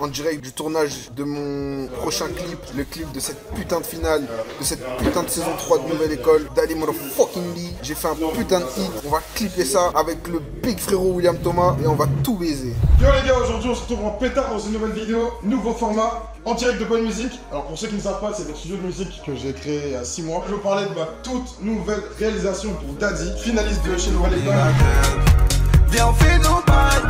en direct du tournage de mon prochain clip, le clip de cette putain de finale, de cette putain de saison 3 de Nouvelle École, Daddy Motherfucking Lee. J'ai fait un putain de hit, on va clipper ça avec le big frérot William Thomas et on va tout baiser. Yo les gars, aujourd'hui on se retrouve en pétard dans une nouvelle vidéo, nouveau format, en direct de Bonne Musique. Alors pour ceux qui ne savent pas, c'est le studio de musique que j'ai créé il y a 6 mois. Je vais vous parler de ma toute nouvelle réalisation pour Daddy, finaliste de chez Nouvelle École. Viens on fait nos bails,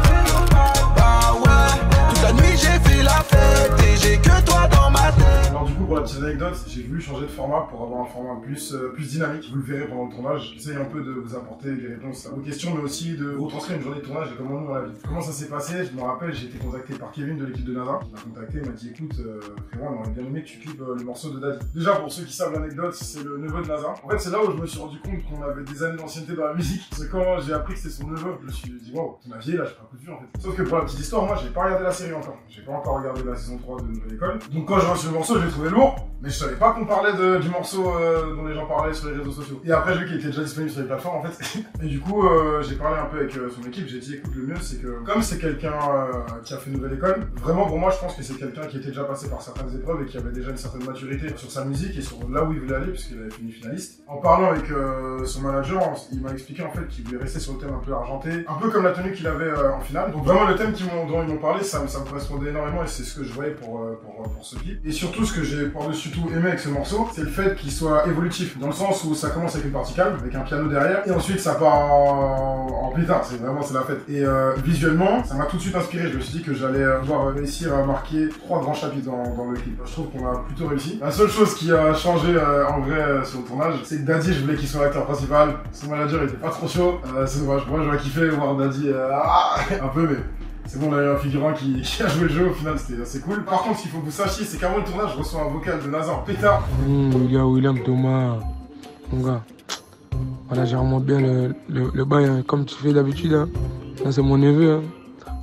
bah ouais. Toute la nuit j'ai fait la fête et j'ai que toi dans ma tête. Alors du coup pour la petite anecdote, j'ai voulu changer de format pour avoir un format plus dynamique. Vous le verrez pendant le tournage. J'essaye un peu de vous apporter des réponses à vos questions, mais aussi de retranscrire une journée de tournage et comment nous on la vit. Comment ça s'est passé? Je me rappelle, j'ai été contacté par Kevin de l'équipe de NASA. Il m'a contacté, il m'a dit écoute frérot, on aurait bien aimé que tu clips le morceau de Daddy. Déjà pour ceux qui savent l'anecdote, c'est le neveu de NASA. En fait c'est là où je me suis rendu compte qu'on avait des années d'ancienneté dans la musique. Parce que quand j'ai appris que c'était son neveu, je me suis dit wow, ton avis là, j'ai pas un coup de vue en fait. Sauf que pour la petite histoire, moi j'ai pas regardé la série encore. J'ai pas encore regardé la saison 3 de Nouvelle École. Donc quand j'ai reçu le morceau, je l'ai trouvé lourd. Mais je savais pas qu'on parlait du morceau dont les gens parlaient sur les réseaux sociaux. Et après j'ai vu qu'il était déjà disponible sur les plateformes en fait. Et du coup j'ai parlé un peu avec son équipe, j'ai dit écoute le mieux c'est que comme c'est quelqu'un qui a fait Nouvelle École, vraiment pour moi je pense que c'est quelqu'un qui était déjà passé par certaines épreuves et qui avait déjà une certaine maturité sur sa musique et sur là où il voulait aller puisqu'il avait fini finaliste. En parlant avec son manager, il m'a expliqué en fait qu'il voulait rester sur le thème un peu argenté, un peu comme la tenue qu'il avait en finale. Donc vraiment le thème dont ils m'ont parlé ça me correspondait énormément et c'est ce que je voyais pour ce clip. Et surtout ce que j'ai par-dessus tout aimé avec ce morceau, c'est le fait qu'il soit évolutif, dans le sens où ça commence avec une partie calme, avec un piano derrière, et ensuite ça part en pétard, c'est la fête. Et visuellement, ça m'a tout de suite inspiré, je me suis dit que j'allais pouvoir réussir à marquer 3 grands chapitres dans le clip. Je trouve qu'on a plutôt réussi. La seule chose qui a changé en vrai sur le tournage, c'est que Daddy, je voulais qu'il soit l'acteur principal, son manager il était pas trop chaud, c'est dommage, moi j'aurais kiffé voir Daddy un peu, mais... c'est bon, on a eu un figurant qui a joué le jeu, au final c'était assez cool. Par contre, ce qu'il faut que vous sachiez, c'est qu'avant le tournage, je reçois un vocal de NASA en pétard. William Thomas, mon gars. Voilà, je remonte bien le bail, hein, comme tu fais d'habitude. Hein. Ça, c'est mon neveu. Hein.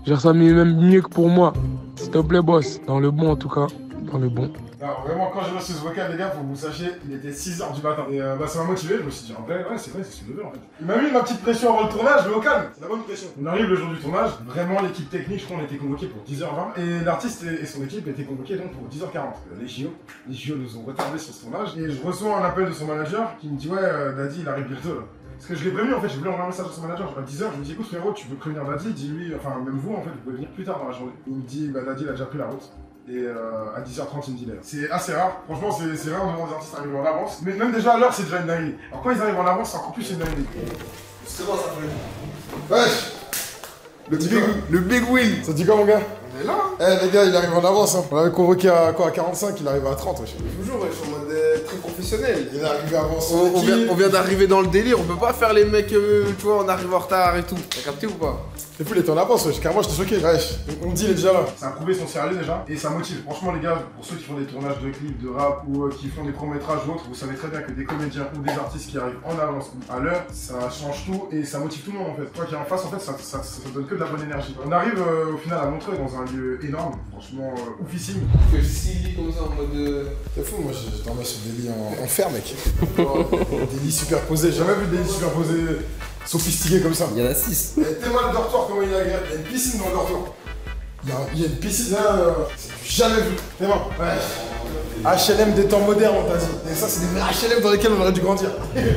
Gère ça même mieux que pour moi. S'il te plaît, boss. Dans le bon, en tout cas. Dans le bon. Alors, vraiment, quand j'ai reçu ce vocal, les gars, faut que vous sachiez, il était 6h du matin. Et ça m'a motivé, je me suis dit, en vrai, ouais, c'est son neveu en fait. Il m'a mis ma petite pression avant le tournage, mais au calme, c'est la bonne pression. On arrive le jour du tournage, vraiment l'équipe technique, je crois, on était convoqué pour 10h20. Et l'artiste et son équipe étaient convoqués donc pour 10h40. Les JO nous ont retardés sur ce tournage. Et je reçois un appel de son manager qui me dit, ouais, Daddy, il arrive bientôt là. Parce que je l'ai prévenu en fait, je voulais envoyer un message à son manager, à 10h, je lui dis écoute frérot, tu peux prévenir Daddy, dis-lui, enfin même vous en fait, vous pouvez venir plus tard dans la journée. Il me dit bah Daddy il a déjà pris la route. Et à 10h30 il me dit là. C'est assez rare, franchement c'est rare de voir des artistes arriver en avance. Mais même déjà à l'heure c'est déjà une dinguerie. Alors quand ils arrivent en avance c'est encore plus une dinguerie. C'est bon ça fait. Wesh. Le big win. Ça dit quoi mon gars? On est là. Eh les gars il arrive en avance hein. On l'avait convoqué à quoi, à 45, il arrive à 30 wesh. Toujours en mode très professionnel. Il est arrivé avant On vient d'arriver dans le délire, on peut pas faire les mecs, tu vois, on arrive en retard et tout. T'as capté ou pas? C'est fou, il était en avance, wesh. Carrément, j'étais choqué. Wesh. On me dit, il est déjà là. Ça a prouvé son sérieux déjà. Et ça motive. Franchement, les gars, pour ceux qui font des tournages de clips, de rap ou qui font des courts-métrages ou autres, vous savez très bien que des comédiens ou des artistes qui arrivent en avance ou à l'heure, ça change tout et ça motive tout le monde en fait. Toi qui es en face, en fait, ça donne que de la bonne énergie. On arrive au final à Montreuil dans un lieu énorme, franchement oufissime. Que 6 lits comme ça en mode. C'est fou, moi je dormais sur des lits en fer, mec. Des lits superposés. J'ai jamais vu des lits superposés sophistiqués comme ça. Il y en a 6. Tellement le dortoir, comment il est agréable. Il y a une piscine dans le dortoir. Il y a une piscine là, c'est jamais vu. Tellement. Ouais. HLM des temps modernes, on t'a dit. Et ça, c'est des HLM dans lesquels on aurait dû grandir.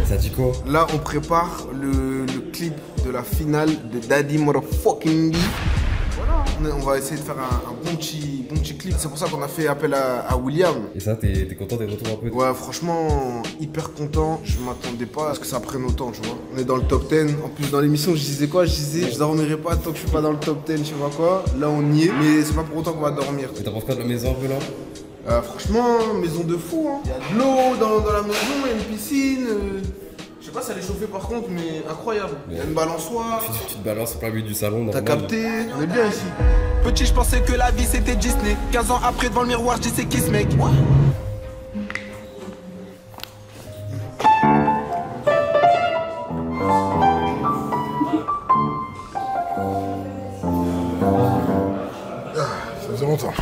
Ça dit quoi? Là, on prépare le clip de la finale de Daddy Motherfucking Lee. Voilà, on va essayer de faire un bon petit clip. C'est pour ça qu'on a fait appel à William. Et ça, t'es content des retours un peu? Ouais, franchement, hyper content. Je m'attendais pas à ce que ça prenne autant, tu vois. On est dans le top 10. En plus, dans l'émission, je disais quoi? Je dormirai pas tant que je suis pas dans le top 10, tu vois quoi. Là, on y est, mais c'est pas pour autant qu'on va dormir. Et t'en penses quoi de la maison un peu là? Franchement, maison de fou, hein. Il y a de l'eau dans la maison, il y a une piscine. Je sais pas si elle est chauffée par contre, mais incroyable. Il y a une balançoire. Tu te balances en plein milieu du salon. T'as capté? On est bien ici. Petit je pensais que la vie c'était Disney. 15 ans après devant le miroir je dis c'est qui ce mec? Ça faisait longtemps.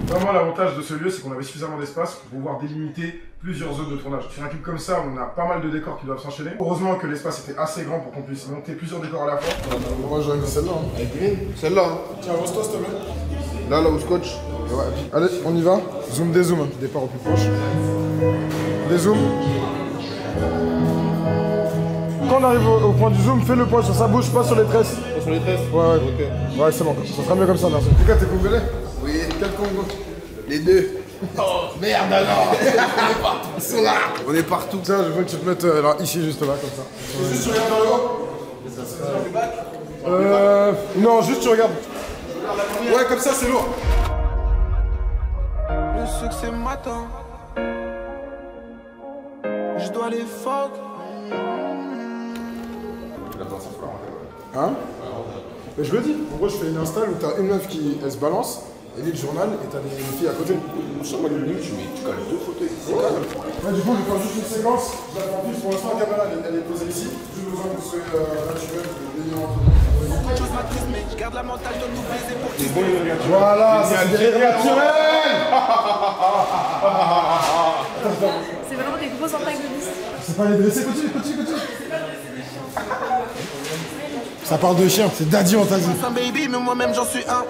Vraiment, l'avantage de ce lieu, c'est qu'on avait suffisamment d'espace pour pouvoir délimiter plusieurs zones de tournage. Sur un clip comme ça, on a pas mal de décors qui doivent s'enchaîner. Heureusement que l'espace était assez grand pour qu'on puisse monter plusieurs décors à la fois. Moi, j'aurais mis celle-là. Hein. Avec Green? Celle-là. Hein. Tiens, avance-toi, s'il te plaît. Là où scotch. Ouais. Allez, on y va. Zoom, dézoom. Hein. Départ au plus proche. Dézoom. Quand on arrive au point du zoom, fais le point sur sa bouche, pas sur les tresses. Pas sur les tresses? Ouais. Ouais, c'est bon. Ça sera mieux comme ça, merci. En tout cas, t'es congolais? Oui, quel Congo? Les deux. Oh merde alors. On est partout. Ils sont là. On est partout. Tiens, je veux que tu te mettes là, ici, juste là, comme ça. Juste tu regardes vers le haut. Non, juste tu regardes. Ouais, comme ça, c'est lourd. Le succès m'attend. Je dois les fuck. Hein? Mais je le dis, en gros je fais une install où t'as une meuf qui elle se balance, et lit le journal et t'as des filles à côté. Sur ma ligne, tu cales 2 fauteuils. Ouais, du coup je vais faire juste une séquence, je la prends plus pour l'instant la caméra elle est posée ici. J'ai besoin que vous soyez naturel, Mais je garde la mentale de nous baiser pour qu'ils voilà, c'est naturel. C'est vraiment des gros antagonistes. C'est pas les dressés, continue. Ça parle de chien, c'est Daddy en taxi. un baby, mais moi-même j'en suis un.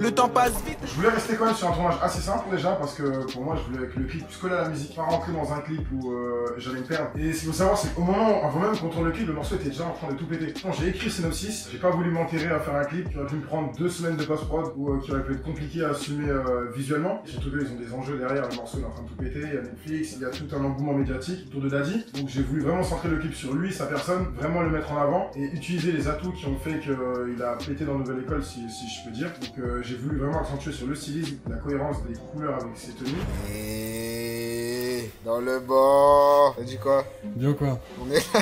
Le temps passe vite. Je voulais rester quand même sur un tournage assez simple déjà parce que pour moi je voulais que le clip puisse coller à la musique, pas rentrer dans un clip où j'allais me perdre. Et ce qu'il faut savoir c'est qu'au moment, avant même qu'on tourne le clip, le morceau était déjà en train de tout péter. Bon, j'ai écrit le synopsis, j'ai pas voulu m'enterrer à faire un clip qui aurait pu me prendre 2 semaines de post-prod ou qui aurait pu être compliqué à assumer visuellement. Et surtout ils ont des enjeux derrière, le morceau est en train de tout péter, il y a Netflix, il y a tout un engouement médiatique autour de Daddy. Donc j'ai voulu vraiment centrer le clip sur lui, sa personne, vraiment le mettre en avant et utiliser les atouts qui ont fait qu'il a pété dans Nouvelle École si je peux dire. Donc j'ai voulu vraiment accentuer sur le stylisme, la cohérence des couleurs avec ses tenues. Et dans le bas. T'as dit quoi? Bien quoi? On est là.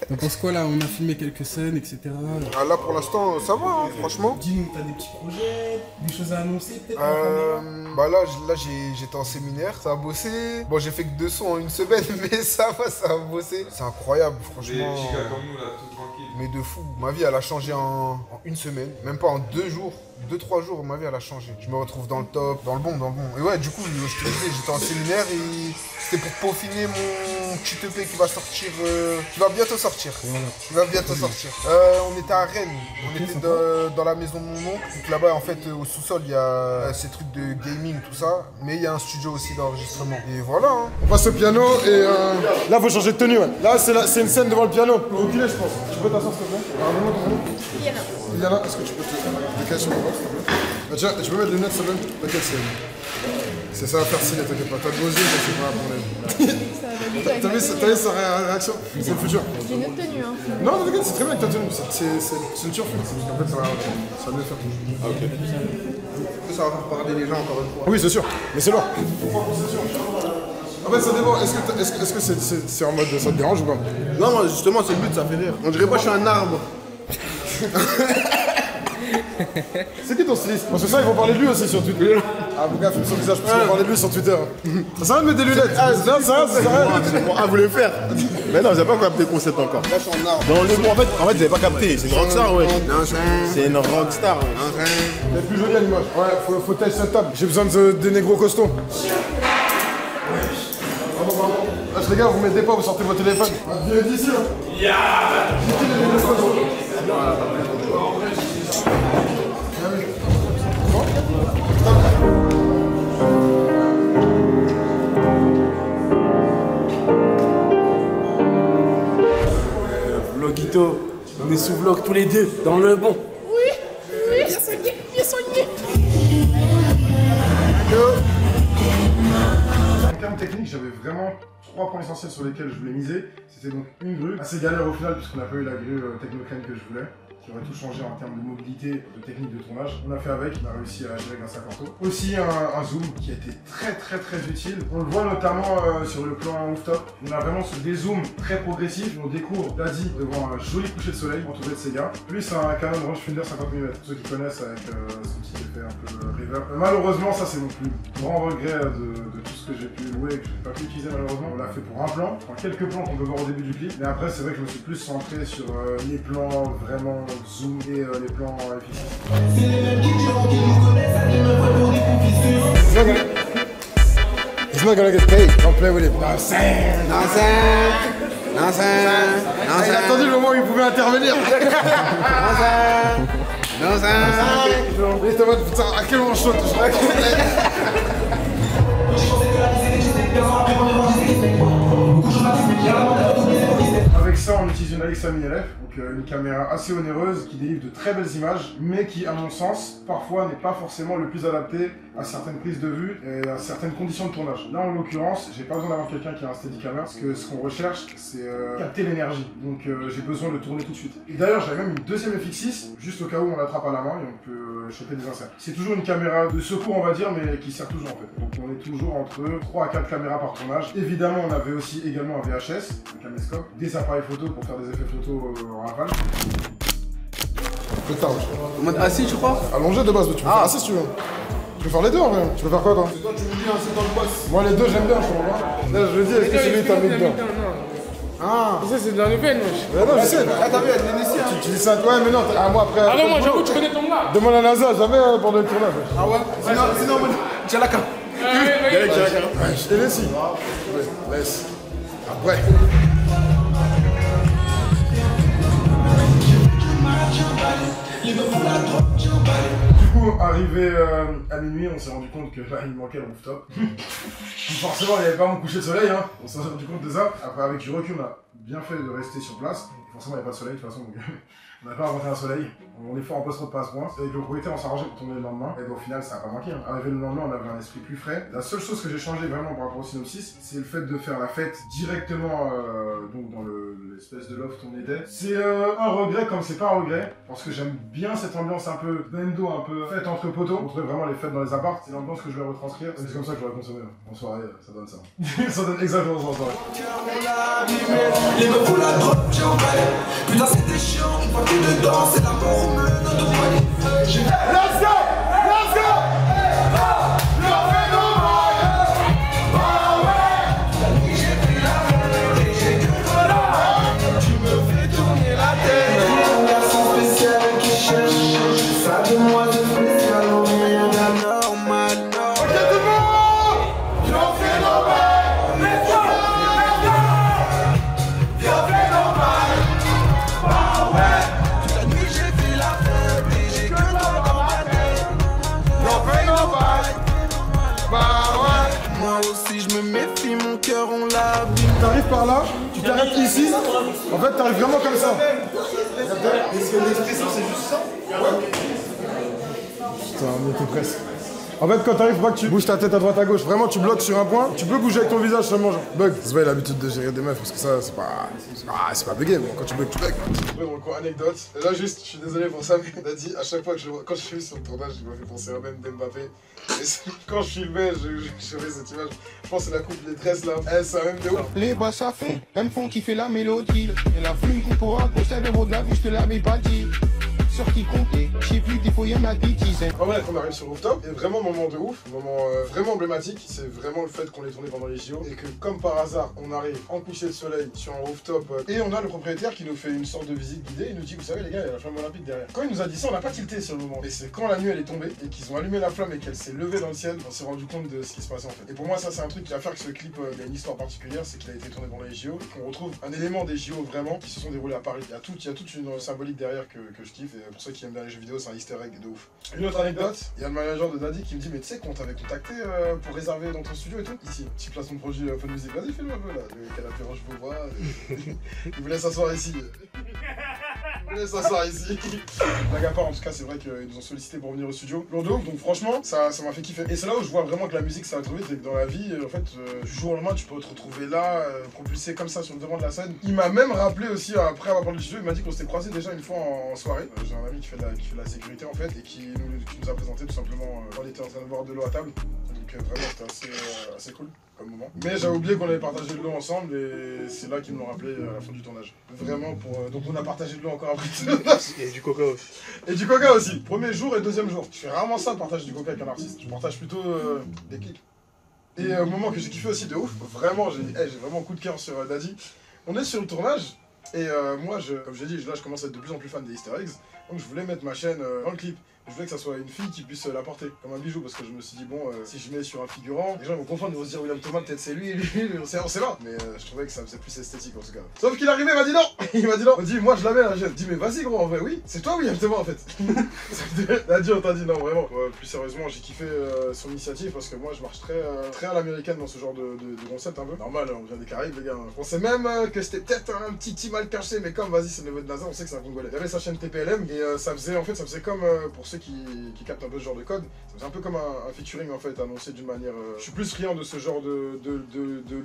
T'en penses quoi là? On a filmé quelques scènes, etc. Ah, là pour l'instant ça va, hein, franchement. Dis-nous, t'as des petits projets, des choses à annoncer peut-être? Bah là j'étais en séminaire, ça a bossé. Bon j'ai fait que 2 sons en une semaine, mais ça a bossé. C'est incroyable, franchement. Des gigas comme nous là, tout tranquille. Mais de fou. Ma vie elle a changé en une semaine, même pas en 2 jours. 2-3 jours, ma vie elle a changé. Je me retrouve dans le top, dans le bon. Et ouais, du coup, je te disais, j'étais en séminaire et c'était pour peaufiner mon petit EP qui va sortir, qui va bientôt sortir. Voilà. Qui va bientôt sortir. On était à Rennes, on était dans la maison de mon oncle. Donc là-bas, en fait, au sous-sol, il y a ces trucs de gaming, tout ça. Mais il y a un studio aussi d'enregistrement. Et voilà. Hein. On passe au piano et là, faut changer de tenue. Ouais. Là, c'est une scène devant le piano. Reculez, je pense. Tu peux t'asseoir, s'il te plaît? Yana, est-ce que tu peux te décaler sur le bord, s'il te plaît? Tiens, tu peux mettre les lunettes, s'il te plaît? T'inquiète, c'est ça à faire stylé, t'inquiète pas. T'as de gosé, mais c'est pas un problème. T'as vu sa réaction? C'est le futur. J'ai une autre tenue, hein. Non, t'inquiète, c'est très bien que ta tenue. C'est une turfie. En fait, ça va mieux faire. Ah, ok. Ça va faire parler les gens encore une fois. Oui, c'est sûr, mais c'est lourd. En fait, ça dépend. Est-ce que c'est en mode ça te dérange ou pas? Non, justement, c'est le but, ça fait rire. On dirait pas que je suis un arbre. C'est qui ton styliste? Parce que ça, ils vont parler de lui aussi sur Twitter. Ah, mon gars, filme son visage parce qu'ils vont parler de lui sur Twitter. Ça sert à rien de mettre des lunettes. Ah, non, ça sert à rien. Ah, vous le faire? Mais non, vous avez pas capté le concept encore. Là, je suis en arbre. Dans le en fait, vous avez pas capté. C'est une rockstar, ouais. C'est une rockstar, ouais. Elle est plus jolie à l'image. Ouais, faut tailler cette table. J'ai besoin de négros costauds. Ah, les gars, vous mettez pas, vous sortez vos téléphones. Viens d'ici, là. Vlogito, on est sous vlog tous les deux, dans le bon. Oui, bien soigné. En termes techniques, j'avais vraiment 3 points essentiels sur lesquels je voulais miser. C'était donc une grue, assez galère au final puisqu'on n'a pas eu la grue technocrane que je voulais, qui aurait tout changé en termes de mobilité, de technique de tournage. On a fait avec, on a réussi à gérer grâce à Corto. Aussi un zoom qui a été très utile. On le voit notamment sur le plan rooftop. On a vraiment ce dézoom très progressif. On découvre Daddy devant un joli coucher de soleil entouré de ses gars. Plus un Canon Rangefinder 50 mm. Pour ceux qui connaissent avec son petit effet un peu reverb. Malheureusement, ça c'est mon plus grand regret de tout ce que j'ai pu louer et que je n'ai pas pu utiliser malheureusement. On l'a fait pour un plan, quelques plans qu'on peut voir au début du clip. Mais après, c'est vrai que je me suis plus centré sur les plans vraiment zoom et les plans efficaces. C'est les mêmes qui diront qu'ils nous connaissent, à me voient pour des confiseurs. He's not gonna get paid. Don't play with him. Il a attendu le moment où il pouvait intervenir. Dans un... Et t'es en mode, putain, à quel moment je saute? Avec ça, on utilise une Alexa Mini LF, donc une caméra assez onéreuse qui délivre de très belles images, mais qui, à mon sens, parfois n'est pas forcément le plus adapté à certaines prises de vue et à certaines conditions de tournage. Là, en l'occurrence, j'ai pas besoin d'avoir quelqu'un qui a un Steadicam, parce que ce qu'on recherche, c'est capter l'énergie. Donc j'ai besoin de le tourner tout de suite. Et d'ailleurs, j'avais même une deuxième FX6, juste au cas où on l'attrape à la main et on peut choper des inserts. C'est toujours une caméra de secours, on va dire, mais qui sert toujours en fait. Donc on est toujours entre 3 à 4 caméras par tournage. Évidemment, on avait aussi également un VHS, un caméscope, des appareils photo pour faire des effets photos en rafale. Le targe. En mode assis, tu crois? Allongé de base, mais tu peux faire assis si tu veux. Tu peux faire les deux en vrai. Tu peux faire quoi toi? C'est toi, tu me dis, c'est dans le boss. Moi les deux j'aime bien, je comprends pas. Là je veux dire, est-ce que c'est lui que t'as mis dedans? Ah, ça c'est dans le veine, wesh. Non, je sais. Ah, t'as vu, elle est ici. Tu dis ça, ouais, mais non, moi après. Ah non, moi j'avoue, tu connais ton gars. Demande à NASA, jamais pendant le tournage. Ah ouais? Sinon, tiens la carte. Je t'ai laissé. Laisse. Après. Du coup, arrivé à minuit, on s'est rendu compte que là, il manquait le rooftop. Forcément, il n'y avait pas mon coucher de soleil, hein. On s'est rendu compte de ça. Après, avec du recul, on a bien fait de rester sur place. Forcément, il n'y avait pas de soleil, de toute façon, donc on n'a pas inventé un soleil. On est fort en post-road, pas à ce point. Avec le propriétaire, on s'est arrangé pour tourner le lendemain. Et au final, ça n'a pas manqué. Hein. Arrivé le lendemain, on avait un esprit plus frais. La seule chose que j'ai changé vraiment par rapport au synopsis, c'est le fait de faire la fête directement donc dans l'espèce de loft où on était. C'est un regret comme c'est pas un regret. Parce que j'aime bien cette ambiance un peu bendo, un peu fête entre poteaux. On trouve vraiment les fêtes dans les apparts. C'est l'ambiance que je vais retranscrire. C'est comme ça que je vais consommer. En soirée, ça donne ça. Ça donne exactement ça en soirée. Les meufs font la drop, j'ai emballé. Putain, c'était chiant, une fois que t'es dedans, c'est la mort au meuble de poignet. Let's go! Let's go! La nuit, j'ai pris la fête et j'ai que toi là. Tu me fais tourner la tête. Un garçon spécial qui cherche ça de moi de spécial, rien d'anormal. Ok, tout le monde! J'en fais normal! Let's go! J'en fais normal! Ah ouais! Toute la nuit j'ai fait la fête et j'ai que toi dans ma tête. J'en fais normal! Bah ouais! Moi aussi je me méfie, mon cœur on l'abîme. T'arrives par là, tu t'arrêtes ici. En fait, t'arrives vraiment comme ça. Est-ce que l'expression c'est juste ça? Putain, mais t'es presque. En fait, quand t'arrives, faut pas que tu bouges ta tête à droite à gauche. Vraiment, tu bloques sur un point. Tu peux bouger avec ton visage seulement, genre. Bug. C'est vrai, l'habitude de gérer des meufs, parce que ça, c'est pas bugger, mais quand tu bugs, tu bugs. Après, mon coin anecdote. Et là, juste, je suis désolé pour ça, mais il a dit, à chaque fois que quand je suis sur le tournage, il m'a fait penser à même d'Mbappé. Et quand je filmais, je fais cette image. Je pense que c'est la coupe des tresses là. Eh, c'est même de ouf. Les bas ça fait, elles font kiffer la mélodie. Et la flume qu'on pourra poster le mot de la vie, je te l'avais pas dit. Sur qui compter, je sais plus, des fois il y en a des dizaines. En bref, on arrive sur le rooftop, et vraiment moment de ouf, moment vraiment emblématique, c'est vraiment le fait qu'on l'ait tourné pendant les JO, et que comme par hasard, on arrive en coucher de soleil sur un rooftop, et on a le propriétaire qui nous fait une sorte de visite guidée, il nous dit, vous savez les gars, il y a la flamme olympique derrière. Quand il nous a dit ça, on n'a pas tilté sur le moment, et c'est quand la nuit elle est tombée, et qu'ils ont allumé la flamme et qu'elle s'est levée dans le ciel, on s'est rendu compte de ce qui se passait en fait. Et pour moi ça c'est un truc qui va faire que ce clip a une histoire particulière, c'est qu'il a été tourné pendant les JO, et qu'on retrouve un élément des JO vraiment qui se sont déroulés à Paris. Il y a toute une symbolique derrière que je kiffe, et pour ceux qui aiment bien les jeux vidéo, c'est un easter egg de ouf. Une autre anecdote, il y a le manager de Daddy qui me dit, mais tu sais qu'on t'avait contacté pour réserver dans ton studio et tout. Ici, petit placement de produit Fun Music, vas-y fais-le un peu là, le canapé Roche Beaubois, il voulait s'asseoir ici. Il voulait s'asseoir ici. Blague à part, en tout cas, c'est vrai qu'ils nous ont sollicité pour venir au studio. Lourdeau, donc franchement, ça m'a fait kiffer. Et c'est là où je vois vraiment que la musique ça va trop vite, et que dans la vie, en fait, du jour au lendemain, tu peux te retrouver là, propulsé comme ça sur le devant de la scène. Il m'a même rappelé aussi, après avoir parlé du studio, il m'a dit qu'on s'était croisé déjà une fois en soirée. J'ai un ami qui fait de la sécurité en fait, et qui nous a présenté tout simplement quand on était en train de boire de l'eau à table. Donc vraiment, c'était assez cool comme moment. Mais j'avais oublié qu'on avait partagé de l'eau ensemble, et c'est là qu'ils me l'ont rappelé à la fin du tournage. Vraiment donc on a partagé de l'eau encore après. Et du coca aussi. Et du coca aussi. Premier jour et deuxième jour. Je fais rarement ça de partager du coca avec un artiste. Je partage plutôt des clics. Et au moment que j'ai kiffé aussi de ouf, vraiment, j'ai vraiment un coup de cœur sur Daddy. On est sur le tournage, et moi, comme j'ai dit, là je commence à être de plus en plus fan des easter eggs. Donc je voulais mettre ma chaîne dans le clip. Je voulais que ça soit une fille qui puisse la porter comme un bijou parce que je me suis dit bon si je mets sur un figurant, les gens vont comprendre, ils vont se dire William Thomas peut-être c'est lui, on sait pas. Mais je trouvais que ça faisait plus esthétique en tout cas. Sauf qu'il est arrivé, il m'a dit non. Il m'a dit non. Il m'a dit moi je la mets la chaîne. Je dis mais vas-y gros en vrai oui, c'est toi William Thomas en fait. T'as dit on t'a dit non vraiment. Plus sérieusement j'ai kiffé son initiative parce que moi je marche très à l'américaine dans ce genre de concept un peu. Normal on vient des Caraïbes les gars. Je pensais même que c'était peut-être un petit team mal caché mais comme vas-y c'est le niveau de NASA on sait que c'est un Congolais. Il y avait sa chaîne TPLM et ça faisait comme pour ceux qui captent un peu ce genre de code, c'est un peu comme un featuring en fait, annoncé d'une manière... Je suis plus friand de ce genre de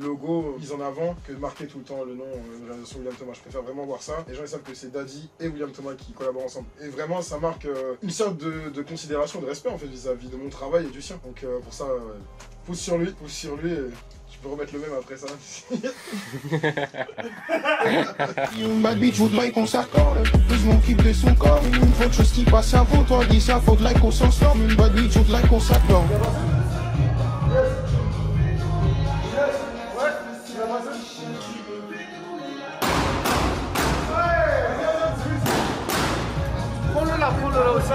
logo mis en avant que de marquer tout le temps le nom de réalisation William Thomas. Je préfère vraiment voir ça. Les gens ils savent que c'est Daddy et William Thomas qui collaborent ensemble. Et vraiment ça marque une sorte de considération, de respect en fait vis-à-vis de mon travail et du sien. Donc pour ça, pouce sur lui et... Je peux remettre le même après ça. Une bad bitch voudrait qu'on s'accorde. Plus mon kiff de son corps. Une fois de chose qui passe à vous, toi dis ça, faudrait qu'on s'en sorte. Une bad bitch voudrait qu'on s'accorde. Prends-le là aussi.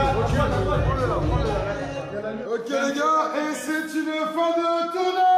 Ok les gars, et c'est une fin de tournée.